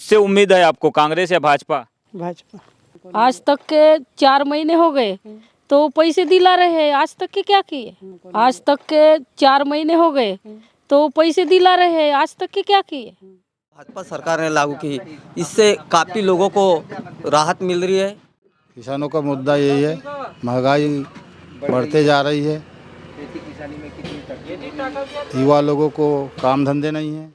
किससे उम्मीद है आपको, कांग्रेस या भाजपा? भाजपा। आज तक के 4 महीने हो गए तो पैसे दिला रहे हैं, आज तक के क्या किए? आज तक के 4 महीने हो गए तो पैसे दिला रहे हैं, आज तक के क्या किए? भाजपा सरकार ने लागू की, इससे काफ़ी लोगों को राहत मिल रही है। किसानों का मुद्दा यही है, महंगाई बढ़ते जा रही है, युवा लोगों को काम धंधे नहीं है।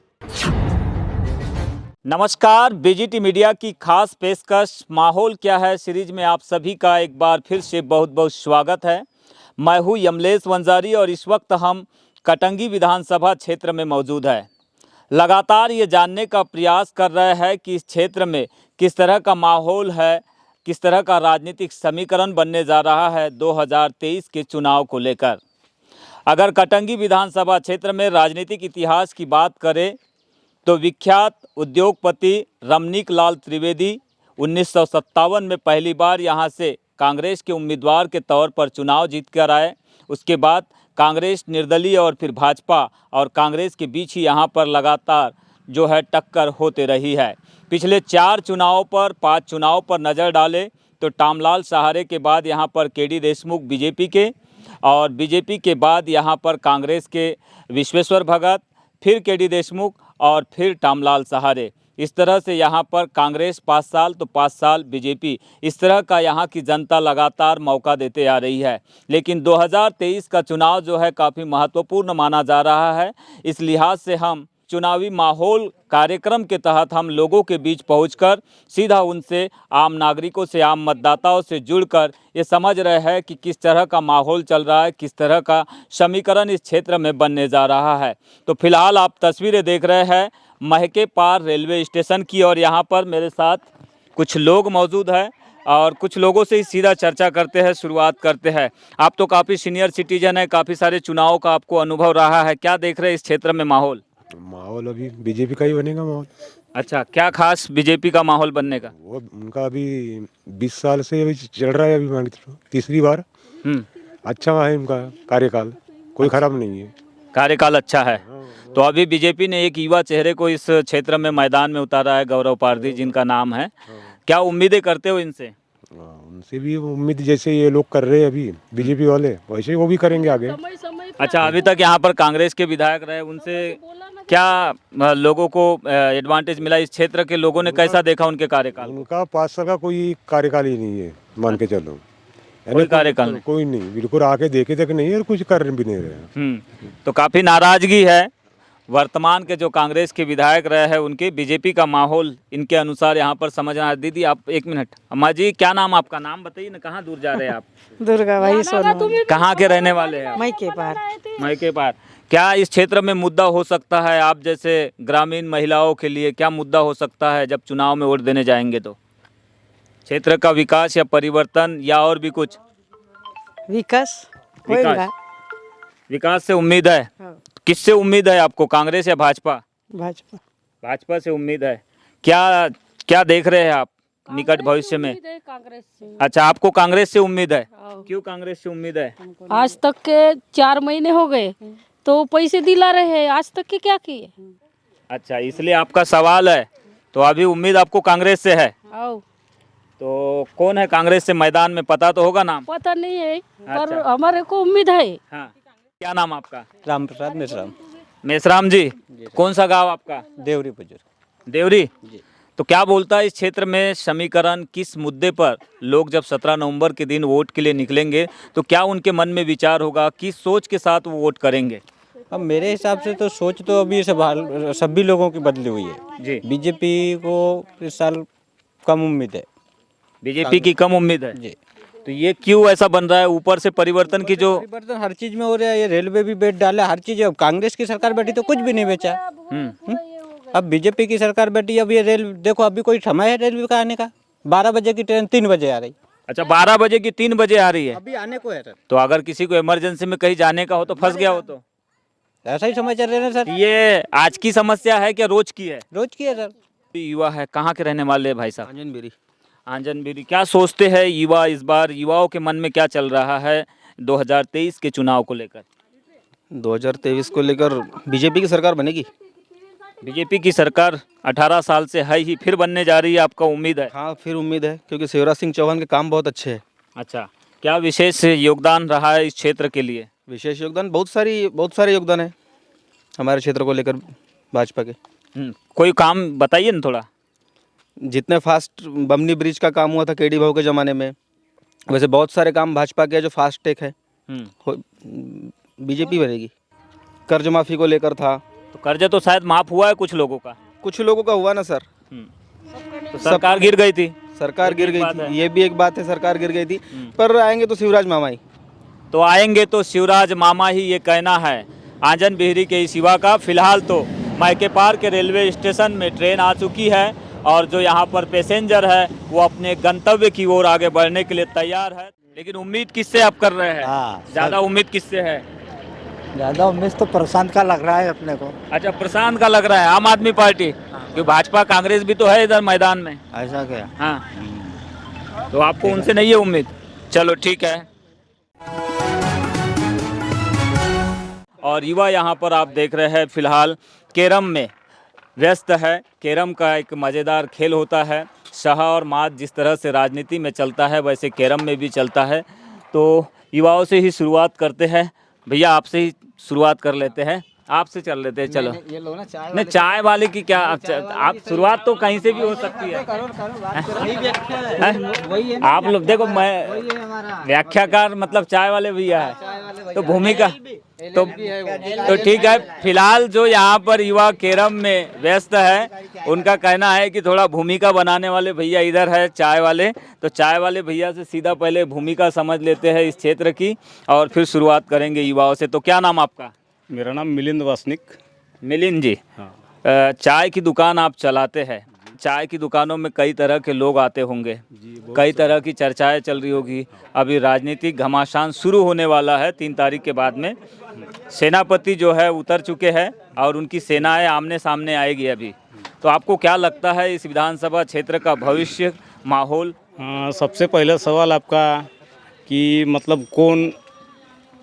नमस्कार, बीजीटी मीडिया की खास पेशकश माहौल क्या है सीरीज में आप सभी का एक बार फिर से बहुत बहुत स्वागत है। मैं हूँ यमलेश वंजारी और इस वक्त हम कटंगी विधानसभा क्षेत्र में मौजूद है। लगातार ये जानने का प्रयास कर रहे हैं कि इस क्षेत्र में किस तरह का माहौल है, किस तरह का राजनीतिक समीकरण बनने जा रहा है 2023 के चुनाव को लेकर। अगर कटंगी विधानसभा क्षेत्र में राजनीतिक इतिहास की बात करें तो विख्यात उद्योगपति रमनीक लाल त्रिवेदी 1957 में पहली बार यहां से कांग्रेस के उम्मीदवार के तौर पर चुनाव जीत कर आए। उसके बाद कांग्रेस निर्दलीय और फिर भाजपा और कांग्रेस के बीच ही यहां पर लगातार जो है टक्कर होते रही है। पिछले 4 चुनावों पर 5 चुनाव पर नज़र डालें तो टामलाल सहारे के बाद यहां पर केडी देशमुख बीजेपी के, और बीजेपी के बाद यहां पर कांग्रेस के विश्वेश्वर भगत, फिर केडी देशमुख और फिर टामलाल सहारे। इस तरह से यहाँ पर कांग्रेस 5 साल तो 5 साल बीजेपी, इस तरह का यहाँ की जनता लगातार मौका देते आ रही है। लेकिन 2023 का चुनाव जो है काफ़ी महत्वपूर्ण माना जा रहा है। इस लिहाज से हम चुनावी माहौल कार्यक्रम के तहत हम लोगों के बीच पहुंचकर सीधा उनसे, आम नागरिकों से, आम मतदाताओं से जुड़कर ये समझ रहे हैं कि किस तरह का माहौल चल रहा है, किस तरह का समीकरण इस क्षेत्र में बनने जा रहा है। तो फिलहाल आप तस्वीरें देख रहे हैं महके पार रेलवे स्टेशन की, और यहाँ पर मेरे साथ कुछ लोग मौजूद हैं और कुछ लोगों से ही सीधा चर्चा करते हैं, शुरुआत करते हैं। आप तो काफ़ी सीनियर सिटीजन है, काफ़ी सारे चुनावों का आपको अनुभव रहा है, क्या देख रहे हैं इस क्षेत्र में माहौल? माहौल अभी बीजेपी का ही बनेगा माहौल। अच्छा, क्या खास बीजेपी का माहौल बनने का? वो उनका अभी 20 साल से अभी चल रहा है, अभी मान के चलो तीसरी बार। अच्छा है उनका कार्यकाल, कोई खराब नहीं है, कार्यकाल अच्छा है। तो अभी बीजेपी ने एक युवा चेहरे को इस क्षेत्र में मैदान में उतारा है, गौरव पारधी जिनका नाम है। क्या उम्मीदें करते हो इनसे? उनसे भी उम्मीद जैसे ये लोग कर रहे हैं अभी बीजेपी वाले, वैसे ही वो भी करेंगे आगे। अच्छा, अभी तक यहाँ पर कांग्रेस के विधायक रहे, उनसे क्या लोगों को एडवांटेज मिला? इस क्षेत्र के लोगों ने कैसा देखा उनके कार्यकाल? उनका 5 साल का कोई कार्यकाल ही नहीं है, मान के चलो। कोई कार्यकाल नहीं? कोई नहीं, बिल्कुल आके देखे तक नहीं है और कुछ कर भी नहीं रहे। तो काफ़ी नाराजगी है वर्तमान के जो कांग्रेस के विधायक रहे हैं उनके। बीजेपी का माहौल इनके अनुसार यहाँ पर समझ आ। दीदी आप 1 मिनट, अम्मा जी क्या नाम आपका? नाम बताइए ना, कहाँ दूर जा रहे हैं आप? दुर्गा भाई सोनू। कहाँ के रहने वाले हैं आप? मैके पार। मैके पार। क्या इस क्षेत्र में मुद्दा हो सकता है आप जैसे ग्रामीण महिलाओं के लिए, क्या मुद्दा हो सकता है जब चुनाव में वोट देने जाएंगे तो? क्षेत्र का विकास या परिवर्तन या और भी कुछ? विकास विकास से उम्मीद है। किससे उम्मीद है आपको, कांग्रेस या भाजपा? भाजपा। भाजपा से उम्मीद है। क्या क्या देख रहे हैं आप निकट भविष्य में? कांग्रेस से। अच्छा, आपको कांग्रेस से उम्मीद है। क्यों कांग्रेस से उम्मीद है? आज तक के 4 महीने हो गए तो पैसे दिला रहे हैं, आज तक के क्या किए? अच्छा, इसलिए आपका सवाल है। तो अभी उम्मीद आपको कांग्रेस से है। तो कौन है कांग्रेस से मैदान में, पता तो होगा नाम? पता नहीं है पर अच्छा। हमारे को उम्मीद है। हाँ, क्या नाम आपका? राम प्रसाद मेश्राम। मेश्राम जी, कौन सा गांव आपका? देवरी बुजुर्ग। देवरी जी। तो क्या बोलता है इस क्षेत्र में समीकरण, किस मुद्दे पर लोग जब 17 नवंबर के दिन वोट के लिए निकलेंगे तो क्या उनके मन में विचार होगा, किस सोच के साथ वो वोट करेंगे? अब मेरे हिसाब से तो सोच तो अभी सभी लोगों की बदली हुई है जी। बीजेपी को इस साल कम उम्मीद है। बीजेपी की कम उम्मीद है जी। तो ये क्यों ऐसा बन रहा है? ऊपर से परिवर्तन की जो परिवर्तन हर चीज में हो रहा है, ये रेलवे भी बेच डाला, हर चीज। अब कांग्रेस की सरकार बैठी तो कुछ भी नहीं बेचा। अब बीजेपी की सरकार बैठी, अब ये रेल देखो, अभी कोई समय है रेलवे का आने का? 12 बजे की ट्रेन 3 बजे आ रही। अच्छा, 12 बजे की 3 बजे आ रही है, अभी आने को है सर। तो अगर किसी को इमरजेंसी में कहीं जाने का हो तो फंस गया हो तो? ऐसा ही समय चल रहे हैं सर। ये आज की समस्या है क्या रोज की है? रोज की है सर। युवा है, कहाँ के रहने वाले हैं भाई साहब? आंजनबेरी। आंजनबेरी। क्या सोचते हैं युवा, इस बार युवाओं के मन में क्या चल रहा है 2023 के चुनाव को लेकर? 2023 को लेकर बीजेपी की सरकार बनेगी। बीजेपी की सरकार 18 साल से है ही, फिर बनने जा रही है, आपका उम्मीद है? हाँ, फिर उम्मीद है क्योंकि शिवराज सिंह चौहान के काम बहुत अच्छे हैं। अच्छा, क्या विशेष योगदान रहा है इस क्षेत्र के लिए? विशेष योगदान बहुत सारे योगदान है हमारे क्षेत्र को लेकर भाजपा के। कोई काम बताइए ना थोड़ा। जितने फास्ट बमनी ब्रिज का काम हुआ था केडी भाऊ के ज़माने में, वैसे बहुत सारे काम भाजपा के जो फास्ट टेक है बीजेपी बनेगी। कर्ज माफ़ी को लेकर था, तो कर्जा तो शायद माफ हुआ है कुछ लोगों का। कुछ लोगों का हुआ ना सर, तो सरकार गिर गई थी। सरकार गिर गई बात थी, है। ये भी एक बात है, सरकार गिर गई थी। पर आएंगे तो शिवराज मामा ही। तो आएंगे तो शिवराज मामा ही, ये कहना है आंजन बिहरी के इस युवा का। फिलहाल तो मायके पार के रेलवे स्टेशन में ट्रेन आ चुकी है और जो यहाँ पर पैसेंजर है वो अपने गंतव्य की ओर आगे बढ़ने के लिए तैयार है। लेकिन उम्मीद किससे आप कर रहे हैं? ज्यादा उम्मीद किससे है? ज़्यादा उम्मीद तो प्रशांत का लग रहा है अपने को। अच्छा, प्रशांत का लग रहा है, आम आदमी पार्टी? क्योंकि भाजपा कांग्रेस भी तो है इधर मैदान में। ऐसा क्या? हाँ, तो आपको उनसे नहीं है उम्मीद? चलो ठीक है। और युवा यहाँ पर आप देख रहे हैं फिलहाल कैरम में व्यस्त है। कैरम का एक मज़ेदार खेल होता है। शाह और मात जिस तरह से राजनीति में चलता है वैसे कैरम में भी चलता है। तो युवाओं से ही शुरुआत करते हैं। भैया आपसे ही शुरुआत कर लेते हैं, आपसे चल लेते हैं। चलो ये लो ना चाय नहीं, चाय वाले की क्या आप शुरुआत तो कहीं से भी हो सकती है। हैं? आप लोग देखो, मैं व्याख्याकार मतलब चाय वाले भैया है, तो भूमिका तो ठीक है। फिलहाल जो यहाँ पर युवा कैरम में व्यस्त है उनका कहना है कि थोड़ा भूमिका बनाने वाले भैया इधर है, चाय वाले। तो चाय वाले भैया से सीधा पहले भूमिका समझ लेते हैं इस क्षेत्र की और फिर शुरुआत करेंगे युवाओं से। तो क्या नाम आपका? मेरा नाम मिलिंद वासनिक। मिलिंद जी, चाय की दुकान आप चलाते हैं। चाय की दुकानों में कई तरह के लोग आते होंगे, कई तरह की चर्चाएं चल रही होगी। अभी राजनीतिक घमासान शुरू होने वाला है 3 तारीख के बाद में। सेनापति जो है उतर चुके हैं और उनकी सेनाएं आमने सामने आएगी अभी। तो आपको क्या लगता है इस विधानसभा क्षेत्र का भविष्य माहौल? सबसे पहला सवाल आपका कि मतलब कौन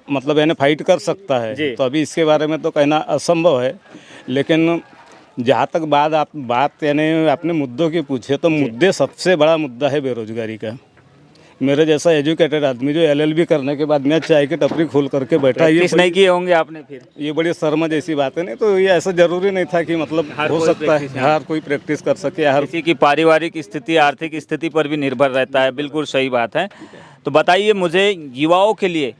मतलब यानी फाइट कर सकता जी। है, तो अभी इसके बारे में तो कहना असंभव है। लेकिन जहाँ तक बात यानी अपने मुद्दों की पूछे तो मुद्दे सबसे बड़ा मुद्दा है बेरोजगारी का। मेरे जैसा एजुकेटेड आदमी जो LLB करने के बाद में चाय की टपरी खोल करके बैठा, ये नहीं किए होंगे आपने फिर? ये बड़ी शर्म जैसी बात है। नहीं तो ये ऐसा जरूरी नहीं था कि मतलब हो सकता है हर कोई प्रैक्टिस कर सके। हर किसी की पारिवारिक स्थिति, आर्थिक स्थिति पर भी निर्भर रहता है। बिल्कुल सही बात है। तो बताइए मुझे, युवाओं के लिए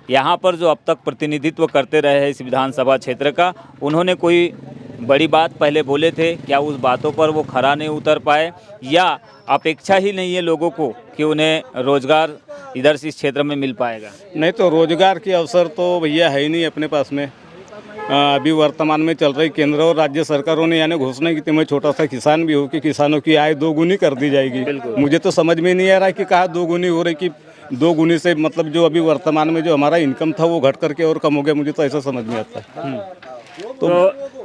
यहाँ पर जो अब तक प्रतिनिधित्व करते रहे हैं इस विधानसभा क्षेत्र का, उन्होंने कोई बड़ी बात पहले बोले थे, क्या उस बातों पर वो खरा नहीं उतर पाए, या अपेक्षा ही नहीं है लोगों को कि उन्हें रोजगार इधर से इस क्षेत्र में मिल पाएगा? नहीं तो रोजगार के अवसर तो भैया है ही नहीं अपने पास में। अभी वर्तमान में चल रही केंद्र और राज्य सरकारों ने यानी घोषणा की थी, मैं छोटा सा किसान भी हूँ, कि किसानों की आय 2 गुनी कर दी जाएगी। मुझे तो समझ में नहीं आ रहा कि कहाँ 2 गुनी हो रही, कि 2 गुनी से मतलब जो अभी वर्तमान में जो हमारा इनकम था वो घट करके और कम हो गया। मुझे तो ऐसा समझ में आता है। तो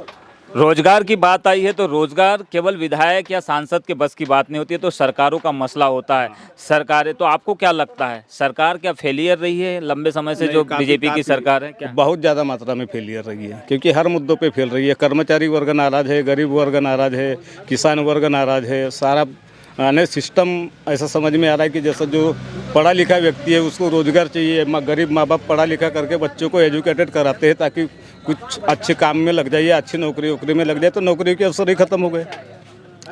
रोजगार की बात आई है तो रोजगार केवल विधायक या सांसद के बस की बात नहीं होती है, तो सरकारों का मसला होता है। सरकारें, तो आपको क्या लगता है सरकार क्या फेलियर रही है लंबे समय से जो बीजेपी की सरकार है? क्या बहुत ज़्यादा मात्रा में फेलियर रही है, क्योंकि हर मुद्दों पे फेल रही है। कर्मचारी वर्ग नाराज है, गरीब वर्ग नाराज है, किसान वर्ग नाराज है। सारा यानी सिस्टम ऐसा समझ में आ रहा है कि जैसा जो पढ़ा लिखा व्यक्ति है उसको रोजगार चाहिए। गरीब माँ बाप पढ़ा लिखा करके बच्चों को एजुकेटेड कराते हैं ताकि कुछ अच्छे काम में लग जाए या अच्छी नौकरी में लग जाए, तो नौकरी के अवसर ही खत्म हो गए।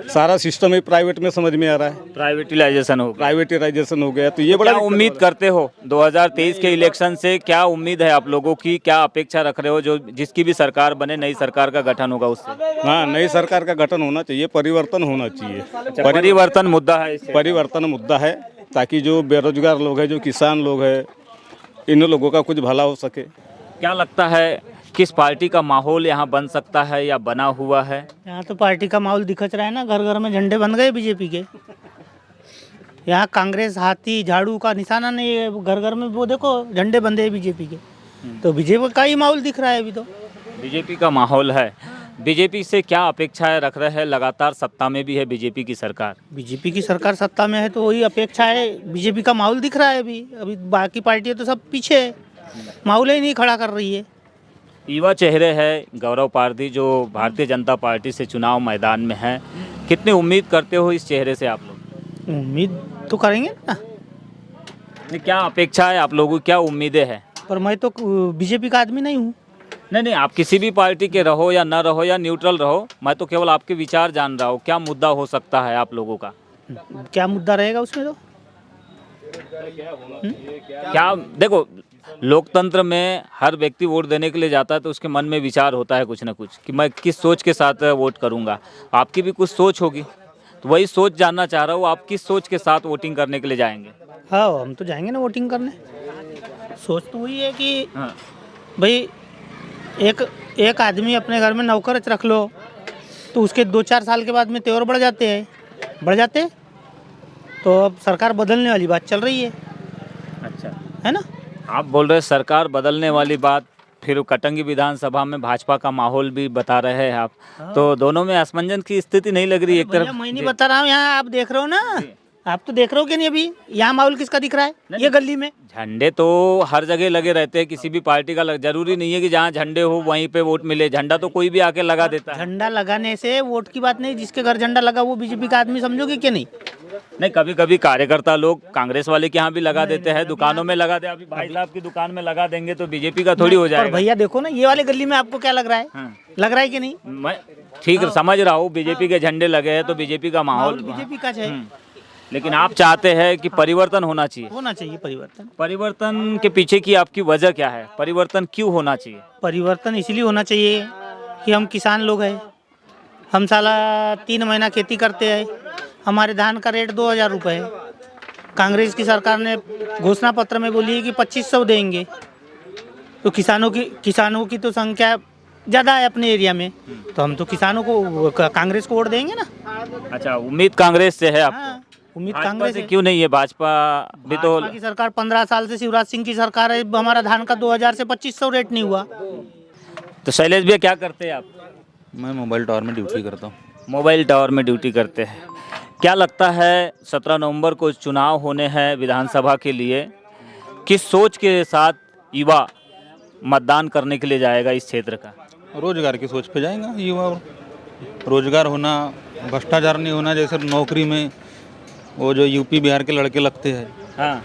सारा सिस्टम ही प्राइवेट में समझ में आ रहा है, प्राइवेटाइजेशन हो गया। तो ये बड़ा क्या उम्मीद करते हो 2023 के इलेक्शन से? क्या उम्मीद है आप लोगों की, क्या अपेक्षा रख रहे हो जो जिसकी भी सरकार बने, नई सरकार का गठन होगा उससे? हाँ, नई सरकार का गठन होना चाहिए, परिवर्तन होना चाहिए। परिवर्तन मुद्दा है इससे? परिवर्तन मुद्दा है ताकि जो बेरोजगार लोग हैं, जो किसान लोग हैं, इन लोगों का कुछ भला हो सके। क्या लगता है किस पार्टी का माहौल यहाँ बन सकता है या बना हुआ है? यहाँ तो पार्टी का माहौल दिखच रहा है ना, घर घर में झंडे बन गए बीजेपी के। यहाँ कांग्रेस हाथी झाड़ू का निशाना नहीं है, घर घर में वो देखो झंडे बंधे हैं बीजेपी के। तो बीजेपी का ही माहौल दिख रहा है अभी तो। बीजेपी का माहौल है। बीजेपी से क्या अपेक्षाएं रख रहे हैं? लगातार सत्ता में भी है बीजेपी की सरकार। बीजेपी की सरकार सत्ता में है तो वही अपेक्षा है। बीजेपी का माहौल दिख रहा है अभी। अभी बाकी पार्टियाँ तो सब पीछे है, माहौल ही नहीं खड़ा कर रही है। युवा चेहरे हैं गौरव पारधी जो भारतीय जनता पार्टी से चुनाव मैदान में है, कितनी उम्मीद करते हो इस चेहरे से आप लोग? उम्मीद तो करेंगे ना, नहीं, क्या अपेक्षा है आप लोगों की, क्या उम्मीदें हैं? पर मैं तो बीजेपी का आदमी नहीं हूँ। नहीं, आप किसी भी पार्टी के रहो या ना रहो या न्यूट्रल रहो, मैं तो केवल आपके विचार जान रहा हूँ। क्या मुद्दा हो सकता है आप लोगों का? क्या मुद्दा रहेगा उसमें? तो क्या देखो, लोकतंत्र में हर व्यक्ति वोट देने के लिए जाता है तो उसके मन में विचार होता है कुछ ना कुछ कि मैं किस सोच के साथ वोट करूंगा। आपकी भी कुछ सोच होगी, तो वही सोच जानना चाह रहा हूँ, आप किस सोच के साथ वोटिंग करने के लिए जाएंगे? हाँ, हम तो जाएंगे ना वोटिंग करने। सोच तो वही है कि हाँ। भाई एक आदमी अपने घर में नौकर रख लो तो उसके 2-4 साल के बाद में तेवर बढ़ जाते। तो अब सरकार बदलने वाली बात चल रही है, अच्छा, है ना? आप बोल रहे सरकार बदलने वाली बात, फिर कटंगी विधानसभा में भाजपा का माहौल भी बता रहे हैं आप, तो दोनों में असमंजस की स्थिति नहीं लग रही? एक भैया, तरफ मैं नहीं बता रहा हूँ, यहाँ आप देख रहे हो ना, आप तो देख रहे हो कि नहीं? अभी यहाँ माहौल किसका दिख रहा है? ये गली में झंडे तो हर जगह लगे रहते हैं, किसी भी पार्टी का जरूरी नहीं है कि जहाँ झंडे हो वहीं पे वोट मिले। झंडा तो कोई भी आके लगा देता है। झंडा लगाने से वोट की बात नहीं, जिसके घर झंडा लगा वो बीजेपी का आदमी समझोगे कि नहीं? नहीं, कभी कभी कार्यकर्ता लोग कांग्रेस वाले के यहाँ भी लगा देते हैं, दुकानों में लगा दे। अभी भाई साहब की दुकान में लगा देंगे तो बीजेपी का थोड़ी हो पर जाएगा। भैया देखो ना, ये वाले गली में आपको क्या लग रहा है? हाँ। लग रहा है कि नहीं? मैं ठीक है, समझ रहा हूँ, बीजेपी के झंडे लगे हैं तो बीजेपी का माहौल, बीजेपी का है। लेकिन आप चाहते हैं कि परिवर्तन होना चाहिए। होना चाहिए परिवर्तन। परिवर्तन के पीछे की आपकी वजह क्या है? परिवर्तन क्यों होना चाहिए? परिवर्तन इसलिए होना चाहिए कि हम किसान लोग हैं, हम साला 3 महीना खेती करते हैं, हमारे धान का रेट 2000 रुपये है। कांग्रेस की सरकार ने घोषणा पत्र में बोली है कि 2500 देंगे, तो किसानों की तो संख्या ज़्यादा है अपने एरिया में, तो हम तो किसानों को कांग्रेस को वोट देंगे ना। अच्छा, उम्मीद कांग्रेस से है आपको? हाँ, उम्मीद भाजपा कांग्रेस से है। क्यों नहीं है? भाजपा भी तो भाजपा की सरकार 15 साल से शिवराज सिंह की सरकार है, हमारा धान का 2000 से 2500 रेट नहीं हुआ। तो शैलेश भैया क्या करते हैं आप? मैं मोबाइल टावर में ड्यूटी करता हूँ। मोबाइल टावर में ड्यूटी करते हैं। क्या लगता है 17 नवंबर को चुनाव होने हैं विधानसभा के लिए, किस सोच के साथ युवा मतदान करने के लिए जाएगा इस क्षेत्र का? रोजगार की सोच पे जाएगा युवा। रोजगार होना, भ्रष्टाचार नहीं होना। जैसे नौकरी में वो जो यूपी बिहार के लड़के लगते हैं, हाँ,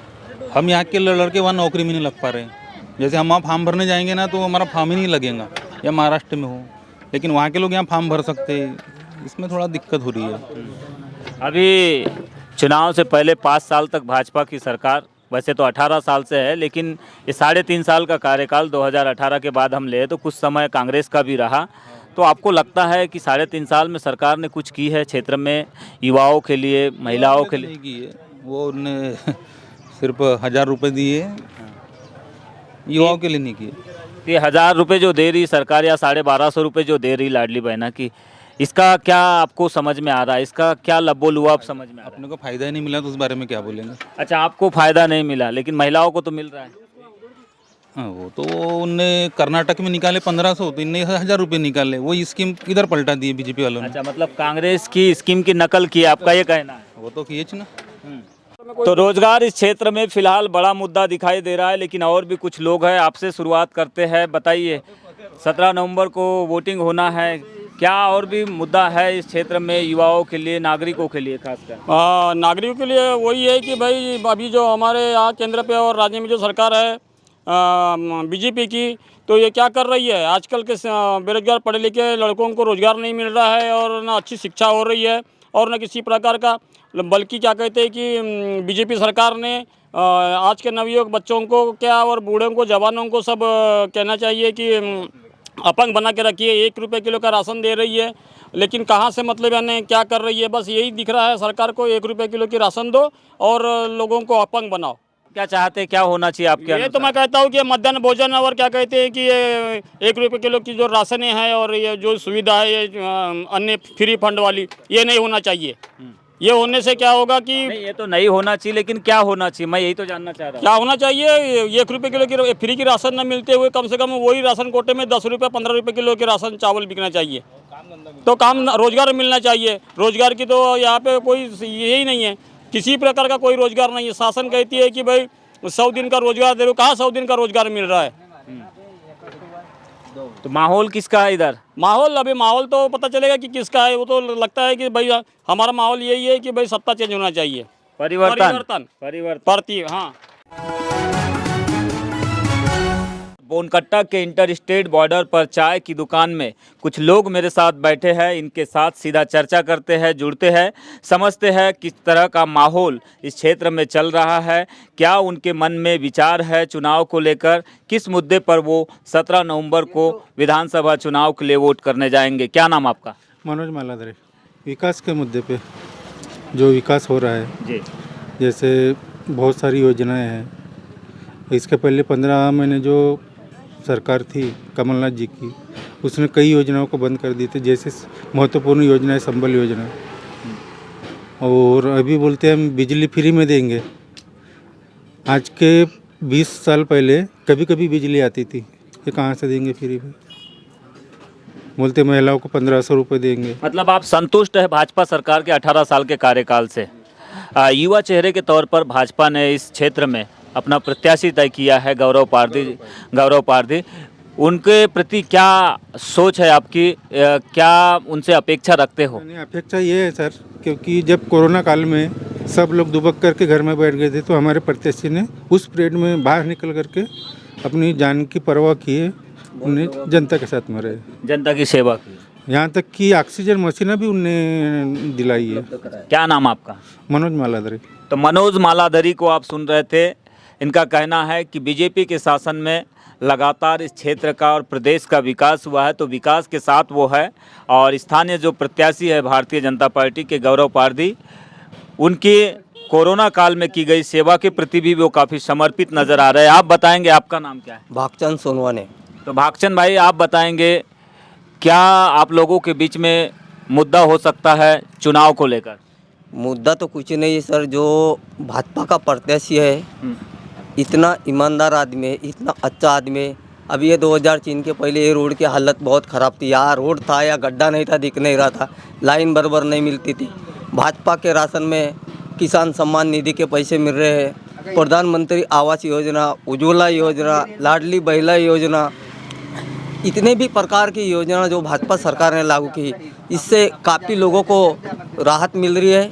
हम यहाँ के लड़के वहाँ नौकरी में नहीं लग पा रहे हैं। जैसे हम वहाँ फॉर्म भरने जाएंगे ना तो हमारा फॉर्म ही नहीं लगेगा, या महाराष्ट्र में हो, लेकिन वहाँ के लोग यहाँ फॉर्म भर सकते हैं। इसमें थोड़ा दिक्कत हो रही है। अभी चुनाव से पहले 5 साल तक भाजपा की सरकार, वैसे तो 18 साल से है, लेकिन ये 3.5 साल का कार्यकाल 2018 के बाद हम ले तो कुछ समय कांग्रेस का भी रहा। तो आपको लगता है कि 3.5 साल में सरकार ने कुछ की है क्षेत्र में युवाओं के लिए, महिलाओं के लिए? नहीं की है, वो उन्हें सिर्फ 1000 रुपये दिए, युवाओं के लिए नहीं किए। ये 1000 रुपये जो दे रही सरकार या 1250 रुपये जो दे रही लाडली बहना की, इसका क्या आपको समझ में आ रहा है? इसका क्या लबो लुआ आप समझ में आ रहा है? अपने को फायदा ही नहीं मिला तो उस बारे में क्या बोलेंगे। अच्छा, आपको फायदा नहीं मिला, लेकिन महिलाओं को तो मिल रहा है। हाँ, वो तो उनने कर्नाटक में निकाले 1500, तो इनने 1000 रुपये निकाले। वो स्कीम इधर पलटा दी बीजेपी वालों ने। अच्छा, मतलब कांग्रेस की स्कीम की नकल की, आपका ये कहना है? वो तो किए ना। तो रोजगार इस क्षेत्र में फिलहाल बड़ा मुद्दा दिखाई दे रहा है, लेकिन और भी कुछ लोग हैं, आपसे शुरुआत करते हैं। बताइए, 17 नवंबर को वोटिंग होना है, क्या और भी मुद्दा है इस क्षेत्र में युवाओं के लिए, नागरिकों के लिए खासकर? नागरिकों के लिए वही है कि भाई अभी जो हमारे यहाँ केंद्र पे और राज्य में जो सरकार है बीजेपी की, तो ये क्या कर रही है, आजकल के बेरोजगार पढ़े लिखे लड़कों को रोज़गार नहीं मिल रहा है, और ना अच्छी शिक्षा हो रही है और न किसी प्रकार का, बल्कि क्या कहते हैं कि बीजेपी सरकार ने आज के नवयुवक बच्चों को क्या और बूढ़ों को, जवानों को सब कहना चाहिए कि अपंग बना के रखिए। 1 रुपये किलो का राशन दे रही है, लेकिन कहाँ से मतलब यानी क्या कर रही है? बस यही दिख रहा है सरकार को, 1 रुपये किलो की राशन दो और लोगों को अपंग बनाओ। क्या चाहते हैं, क्या होना चाहिए आपके ये तो मैं कहता हूँ कि मध्याह्न भोजन और क्या कहते हैं कि ये 1 रुपये किलो की जो राशन है और ये जो सुविधा है, ये अन्य फ्री फंड वाली, ये नहीं होना चाहिए। ये होने से क्या होगा कि नहीं, ये तो नहीं होना चाहिए, लेकिन क्या होना चाहिए, मैं यही तो जानना चाह रहा हूँ। क्या होना चाहिए? 1 रुपये किलो की फ्री की राशन न मिलते हुए कम से कम वही राशन कोटे में 10 रुपये 15 रुपये किलो के राशन चावल बिकना चाहिए, तो काम रोजगार मिलना चाहिए। रोजगार की तो यहाँ पे कोई यही नहीं है, किसी प्रकार का कोई रोजगार नहीं है। शासन कहती है कि भाई 100 दिन का रोजगार दे रहे हो, कहाँ 100 दिन का रोजगार मिल रहा है? तो माहौल किसका है इधर? माहौल अभी माहौल तो पता चलेगा कि किसका है। वो तो लगता है कि भाई हमारा माहौल यही है कि भाई सत्ता चेंज होना चाहिए। परिवर्तन प्रति हाँ। बोनकट्टा के इंटर स्टेट बॉर्डर पर चाय की दुकान में कुछ लोग मेरे साथ बैठे हैं। इनके साथ सीधा चर्चा करते हैं, जुड़ते हैं, समझते हैं किस तरह का माहौल इस क्षेत्र में चल रहा है, क्या उनके मन में विचार है चुनाव को लेकर, किस मुद्दे पर वो 17 नवंबर को विधानसभा चुनाव के लिए वोट करने जाएंगे। क्या नाम आपका? मनोज मालाधरे। विकास के मुद्दे पे जो विकास हो रहा है जी, जैसे बहुत सारी योजनाएं हैं। इसके पहले 15 महीने जो सरकार थी कमलनाथ जी की, उसने कई योजनाओं को बंद कर दी थी। जैसे महत्वपूर्ण योजना है संबल योजना, और अभी बोलते हैं हम बिजली फ्री में देंगे। आज के 20 साल पहले कभी कभी बिजली आती थी, ये कहाँ से देंगे फ्री में? बोलते महिलाओं को 1500 रुपये देंगे। मतलब आप संतुष्ट है भाजपा सरकार के 18 साल के कार्यकाल से? युवा चेहरे के तौर पर भाजपा ने इस क्षेत्र में अपना प्रत्याशी तय किया है गौरव पारधी। उनके प्रति क्या सोच है आपकी, क्या उनसे अपेक्षा रखते हो? नहीं, अपेक्षा ये है सर, क्योंकि जब कोरोना काल में सब लोग दुबक करके घर में बैठ गए थे, तो हमारे प्रत्याशी ने उस पीरियड में बाहर निकल करके अपनी जान की परवाह किए, उन्हें जनता के साथ मरे, जनता की सेवा की। यहाँ तक कि ऑक्सीजन मशीनें भी उनने दिलाई है। क्या नाम आपका? मनोज मालाधरे। तो मनोज मालाधरी को आप सुन रहे थे। इनका कहना है कि बीजेपी के शासन में लगातार इस क्षेत्र का और प्रदेश का विकास हुआ है, तो विकास के साथ वो है। और स्थानीय जो प्रत्याशी है भारतीय जनता पार्टी के गौरव पारधी, उनके कोरोना काल में की गई सेवा के प्रति भी वो काफ़ी समर्पित नज़र आ रहे हैं। आप बताएंगे, आपका नाम क्या है? भागचंद सोनवाने। तो भागचंद भाई, आप बताएंगे क्या आप लोगों के बीच में मुद्दा हो सकता है चुनाव को लेकर? मुद्दा तो कुछ नहीं है सर, जो भाजपा का प्रत्याशी है इतना ईमानदार आदमी है, इतना अच्छा आदमी है। अब ये 2003 के पहले ये रोड की हालत बहुत ख़राब थी। यहाँ रोड था या गड्ढा नहीं था, दिख नहीं रहा था, लाइन बराबर नहीं मिलती थी। भाजपा के राशन में किसान सम्मान निधि के पैसे मिल रहे हैं, प्रधानमंत्री आवास योजना, उज्ज्वला योजना, लाडली महिला योजना, इतने भी प्रकार की योजना जो भाजपा सरकार ने लागू की, इससे काफ़ी लोगों को राहत मिल रही है।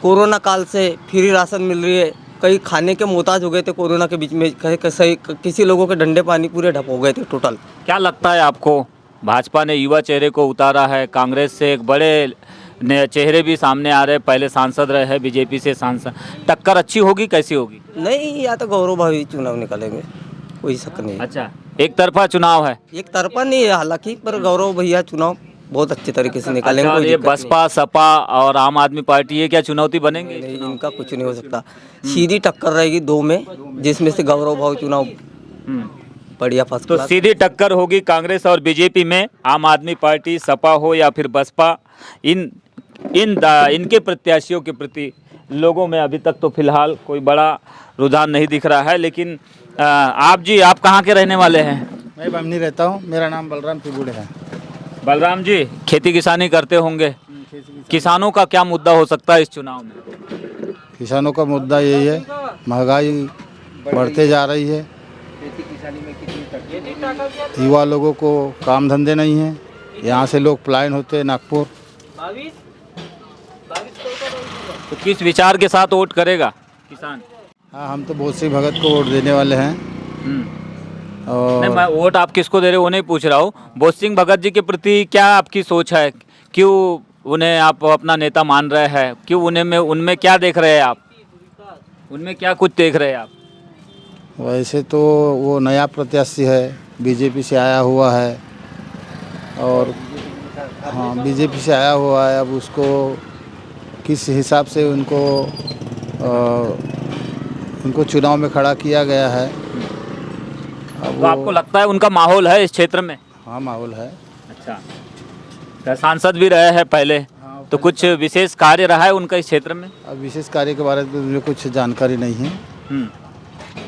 कोरोना काल से फ्री राशन मिल रही है। कई खाने के मोहताज हो गए थे कोरोना के बीच में, किसी लोगों के डंडे पानी पूरे ढप हो गए थे टोटल। क्या लगता है आपको, भाजपा ने युवा चेहरे को उतारा है, कांग्रेस से एक बड़े चेहरे भी सामने आ रहे हैं, पहले सांसद रहे हैं बीजेपी से सांसद, टक्कर अच्छी होगी, कैसी होगी? नहीं, या तो गौरव भाई चुनाव निकालेंगे, कोई शक नहीं। अच्छा, एक तरफा चुनाव है? एक तरफा नहीं है हालांकि, पर गौरव भैया चुनाव बहुत अच्छे तरीके से निकालेंगे। अच्छा, ये बसपा, सपा और आम आदमी पार्टी, ये क्या चुनौती बनेंगे? नहीं, इनका कुछ नहीं हो सकता। सीधी टक्कर रहेगी दो में, जिसमें से गौरव भाई चुनाव बढ़िया फर्स्ट तो सीधी टक्कर होगी कांग्रेस और बीजेपी में। आम आदमी पार्टी, सपा हो या फिर बसपा, इनके प्रत्याशियों के प्रति लोगों में अभी तक तो फिलहाल कोई बड़ा रुझान नहीं दिख रहा है। लेकिन आप जी, आप कहाँ के रहने वाले हैं? मैं बमनी रहता हूँ, मेरा नाम बलराम पिबुड़े है। बलराम जी, खेती किसानी करते होंगे, किसानों का क्या मुद्दा हो सकता है इस चुनाव में? किसानों का मुद्दा यही है, महंगाई बढ़ते जा रही है, युवा लोगों को काम धंधे नहीं हैं, यहाँ से लोग पलायन होते हैं नागपुर। तो किस विचार के साथ वोट करेगा किसान? हाँ, हम तो बोध सिंह भगत को वोट देने वाले हैं। और नहीं, मैं वोट आप किसको दे रहे हो वो नहीं पूछ रहा हूँ। बोध सिंह भगत जी के प्रति क्या आपकी सोच है? क्यों उन्हें आप अपना नेता मान रहे हैं? क्यों उनमें क्या देख रहे हैं आप? उनमें क्या कुछ देख रहे हैं आप? वैसे तो वो नया प्रत्याशी है, बीजेपी से आया हुआ है, और हाँ बीजेपी से आया हुआ है। अब उसको किस हिसाब से उनको चुनाव में खड़ा किया गया है। तो आपको लगता है उनका माहौल है इस क्षेत्र में? हाँ, माहौल है। अच्छा, तो सांसद भी रहे हैं पहले, तो कुछ विशेष कार्य रहा है उनका इस क्षेत्र में? अब विशेष कार्य के बारे में मुझे कुछ जानकारी नहीं है।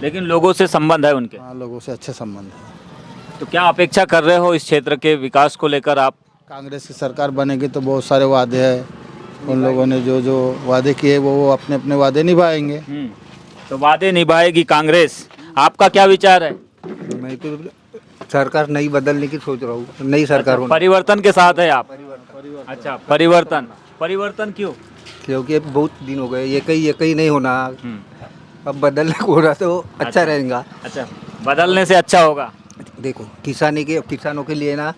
लेकिन लोगों से संबंध है उनके? हाँ, लोगों से अच्छे संबंध है। तो क्या अपेक्षा कर रहे हो इस क्षेत्र के विकास को लेकर आप? कांग्रेस की सरकार बनेगी तो बहुत सारे वादे हैं, उन लोगों ने जो जो वादे किए वो अपने अपने वादे निभाएंगे। तो वादे निभाएगी कांग्रेस, आपका क्या विचार है? मैं तो सरकार नई बदलने की सोच रहा हूँ, नई सरकार होनी, परिवर्तन के साथ है आप? अच्छा, परिवर्तन। परिवर्तन क्यों? क्योंकि अब बहुत दिन हो गए, एक ही नहीं होना, अब बदलने को हो रहा तो अच्छा रहेगा। अच्छा, बदलने से अच्छा होगा। देखो किसानों के लिए ना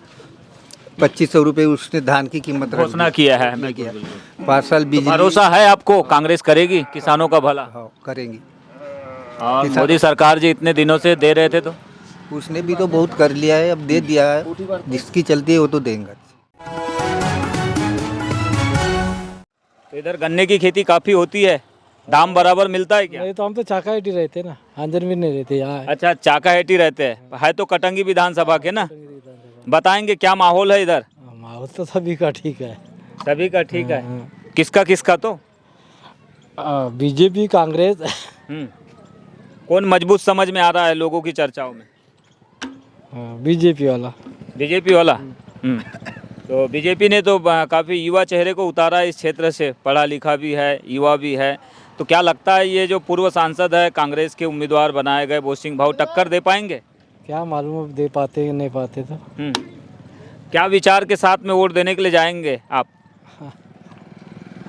2500 रुपये उसने धान की कीमत रख घोषणा दी। किया है, नहीं बिल्कुल, किया। बिल्कुल। 5 साल तो बिजली भरोसा है आपको कांग्रेस करेगी किसानों का भला? हाँ, करेंगी। और मोदी सरकार जी इतने दिनों से दे रहे थे तो उसने भी तो बहुत कर लिया है, अब दे दिया है, जिसकी चलती है वो तो देंगे। तो इधर गन्ने की खेती काफी होती है, दाम बराबर मिलता है क्या? नहीं तो हम तो चाकाहेटी रहते ना, आंजन भी नहीं रहते यहाँ। अच्छा, चाकाहेटी रहते हैं, है तो कटंगी विधानसभा के ना। बताएंगे क्या माहौल है इधर? माहौल तो सभी का ठीक है। सभी का ठीक है। किसका किसका? तो बीजेपी कांग्रेस। कौन मजबूत समझ में आ रहा है लोगों की चर्चाओं में? बीजेपी वाला। बीजेपी वाला। तो बीजेपी ने तो काफ़ी युवा चेहरे को उतारा है इस क्षेत्र से, पढ़ा लिखा भी है, युवा भी है। तो क्या लगता है ये जो पूर्व सांसद है कांग्रेस के उम्मीदवार बनाए गए बोसिंग भाऊ टक्कर दे पाएंगे? क्या मालूम दे पाते नहीं पाते तो। क्या विचार के साथ में वोट देने के लिए जाएंगे आप?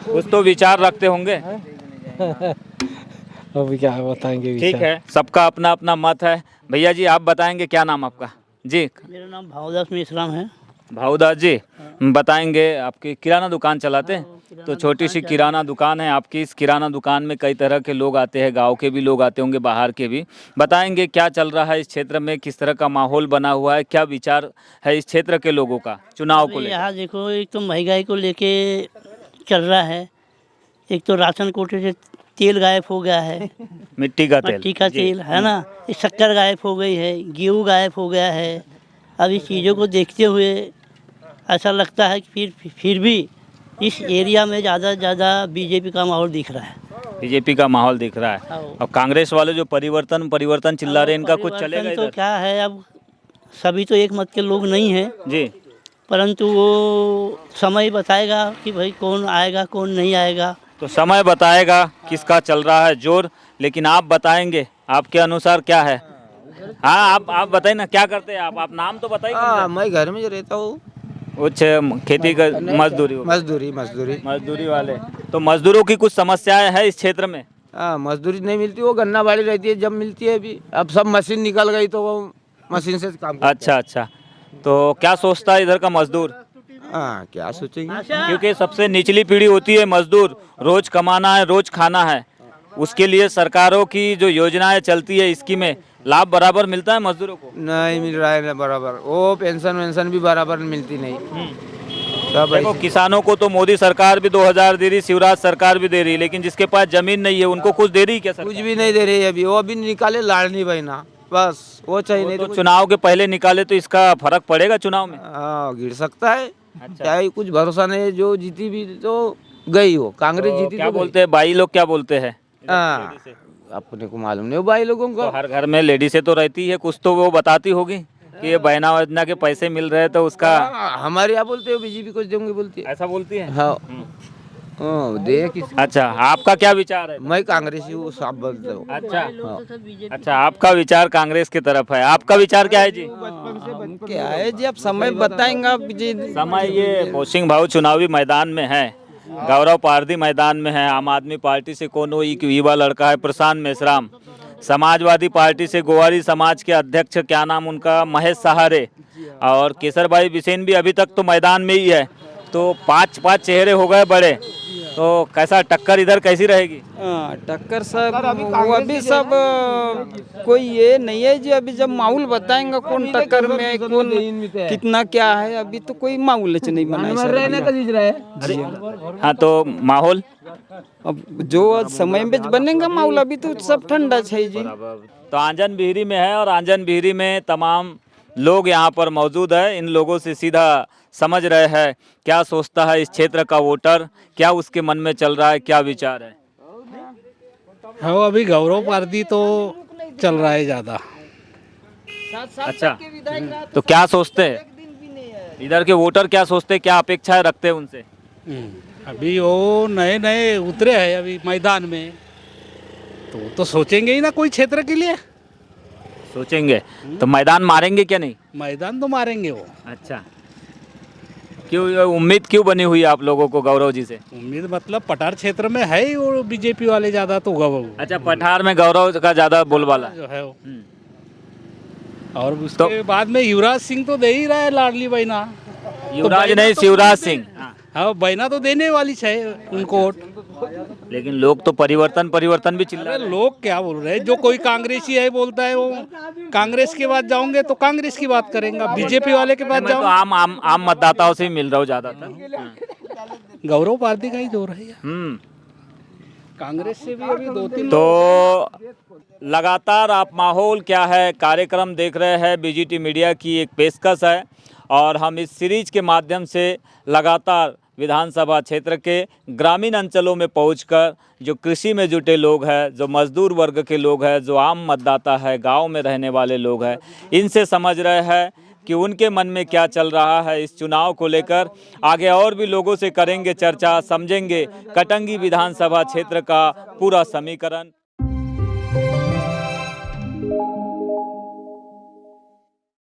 कुछ तो विचार रखते होंगे। अभी क्या बताएंगे? ठीक है, सबका अपना अपना मत है। भैया जी आप बताएंगे, क्या नाम आपका? जी, मेरा नाम भावदास मिश्राम है। भाऊदास जी बताएंगे, आपकी किराना दुकान चलाते हैं? तो छोटी सी किराना दुकान है आपकी। इस किराना दुकान में कई तरह के लोग आते हैं, गांव के भी लोग आते होंगे, बाहर के भी। बताएंगे क्या चल रहा है इस क्षेत्र में, किस तरह का माहौल बना हुआ है, क्या विचार है इस क्षेत्र के लोगों का चुनाव को लेकर? यहाँ देखो, एक तो महंगाई को लेके चल रहा है, एक तो राशन कोटे से तेल गायब हो गया है। मिट्टी का तेल है ना, शक्कर गायब हो गई है, गेहूँ गायब हो गया है। अब इस चीज़ों को देखते हुए ऐसा लगता है कि फिर भी इस एरिया में ज़्यादा से ज़्यादा बीजेपी का माहौल दिख रहा है। बीजेपी का माहौल दिख रहा है। और कांग्रेस वाले जो परिवर्तन चिल्ला रहे हैं, इनका कुछ चलेगा तो इधर? क्या है, अब सभी तो एक मत के लोग नहीं हैं जी, परंतु वो समय बताएगा कि भाई कौन आएगा कौन नहीं आएगा। तो समय बताएगा किसका चल रहा है जोर। लेकिन आप बताएंगे आपके अनुसार क्या है? हाँ, आप बताइए ना, क्या करते हैं आप नाम तो बताइए। मैं घर में जो रहता हूँ, कुछ खेती का मजदूरी वाले। तो मजदूरों की कुछ समस्याएं हैं इस क्षेत्र में? हाँ, मजदूरी नहीं मिलती, वो गन्ना बाड़ी रहती है, जब मिलती है अभी। अब सब मशीन निकल गई तो वो मशीन से काम करते अच्छा अच्छा, तो क्या सोचता है इधर का मजदूर? हैं। हाँ, क्या सोचेंगे? क्योंकि सबसे निचली पीढ़ी होती है मजदूर, रोज कमाना है, रोज खाना है। उसके लिए सरकारों की जो योजनाएं चलती है, इसकी में लाभ बराबर मिलता है मजदूरों को? नहीं मिल रहा है ना बराबर, वो पेंशन वेंशन भी बराबर मिलती नहीं। सब देखो, ऐसे- किसानों को तो मोदी सरकार भी 2000 दे रही, शिवराज सरकार भी दे रही, लेकिन जिसके पास जमीन नहीं है उनको कुछ दे रही क्या सरकार? कुछ भी नहीं दे रही है अभी, वो अभी निकाले लाड़नी बहना, बस वो चाहिए, नहीं तो तो चुनाव के पहले निकाले तो इसका फर्क पड़ेगा चुनाव में? हाँ, गिर सकता है। क्या है, कुछ भरोसा नहीं है, जो जीती भी तो गई हो, कांग्रेस तो जीती क्या तो गई। बोलते हैं भाई लोग, क्या बोलते हैं? हाँ, अपने को मालूम नहीं हो भाई लोगों को। तो हर घर में लेडीसें तो रहती है, कुछ तो वो बताती होगी कि ये बहना वजना के पैसे मिल रहे हैं तो उसका। हाँ, हमारे यहाँ बोलते हो बीजेपी कुछ देंगे बोलती है। ऐसा बोलती है? हाँ, दे किसी। अच्छा, आपका क्या विचार है? मैं कांग्रेसी हूँ, साफ बोलते हो। अच्छा, आपका विचार कांग्रेस की तरफ है। आपका विचार क्या है जी? क्या है जी, अब समय बताएंगा जी। समय ये बोसिंग भाऊ चुनावी मैदान में है, गौरव पारदी मैदान में है। आम आदमी पार्टी से कोनो एक युवा लड़का है प्रशांत मेश्राम, समाजवादी पार्टी से गोवारी समाज के अध्यक्ष, क्या नाम उनका, महेश सहारे, और केसर भाई बिसेन भी अभी तक तो मैदान में ही है। तो पांच चेहरे हो गए बड़े। तो कैसा टक्कर इधर कैसी रहेगी? टक्कर सब वो अभी सब कोई ये नहीं है जी, अभी जब माहौल बताएंगा कौन टक्कर में कौन कितना क्या है, अभी तो कोई माहौल नहीं बना है। हाँ, तो माहौल अब जो समय में बनेगा माहौल, अभी तो सब ठंडा है जी। तो आंजन बिहरी में है, और आंजन बिहरी में तमाम लोग यहाँ पर मौजूद है। इन लोगों से सीधा समझ रहे हैं क्या सोचता है इस क्षेत्र का वोटर, क्या उसके मन में चल रहा है, क्या विचार है। हाँ, अभी गौरव पारदी तो चल रहा है ज़्यादा। अच्छा, तो क्या सोचते हैं इधर के वोटर, क्या सोचते हैं, क्या अपेक्षाएं रखते हैं उनसे? अभी वो नए नए उतरे हैं अभी मैदान में, तो सोचेंगे ही ना कोई क्षेत्र के लिए। सोचेंगे तो मैदान मारेंगे क्या नहीं? मैदान तो मारेंगे वो। अच्छा, क्यों ये उम्मीद क्यों बनी हुई है आप लोगों को गौरव जी से? उम्मीद मतलब पठार क्षेत्र में है ही वो बीजेपी वाले ज्यादा, तो अच्छा, पठार में गौरव का ज्यादा बोलबाला जो है वो। और उसके बाद में युवराज सिंह तो दे ही रहा है लाडली बहना। युवराज नहीं, शिवराज सिंह। हाँ, बहना तो देने वाली है उनको वोट। लेकिन लोग तो परिवर्तन परिवर्तन भी चिल्ला रहे हैं। लोग क्या बोल रहे हैं, जो कोई कांग्रेसी है बोलता है वो कांग्रेस के बाद जाऊंगे तो कांग्रेस की बात करेंगे, बीजेपी वाले के बाद मैं तो जाऊंगा। आम मतदाताओं से ही मिल रहा हूँ ज्यादातर। गौरव पार्टी का ही जोर है यार। कांग्रेस से भी अभी 2-3 तो लगातार आप माहौल क्या है कार्यक्रम देख रहे हैं। बीजीटी मीडिया की एक पेशकश है और हम इस सीरीज के माध्यम से लगातार विधानसभा क्षेत्र के ग्रामीण अंचलों में पहुंचकर जो कृषि में जुटे लोग हैं, जो मजदूर वर्ग के लोग हैं, जो आम मतदाता है, गांव में रहने वाले लोग हैं, इनसे समझ रहे हैं कि उनके मन में क्या चल रहा है इस चुनाव को लेकर। आगे और भी लोगों से करेंगे चर्चा, समझेंगे कटंगी विधानसभा क्षेत्र का पूरा समीकरण।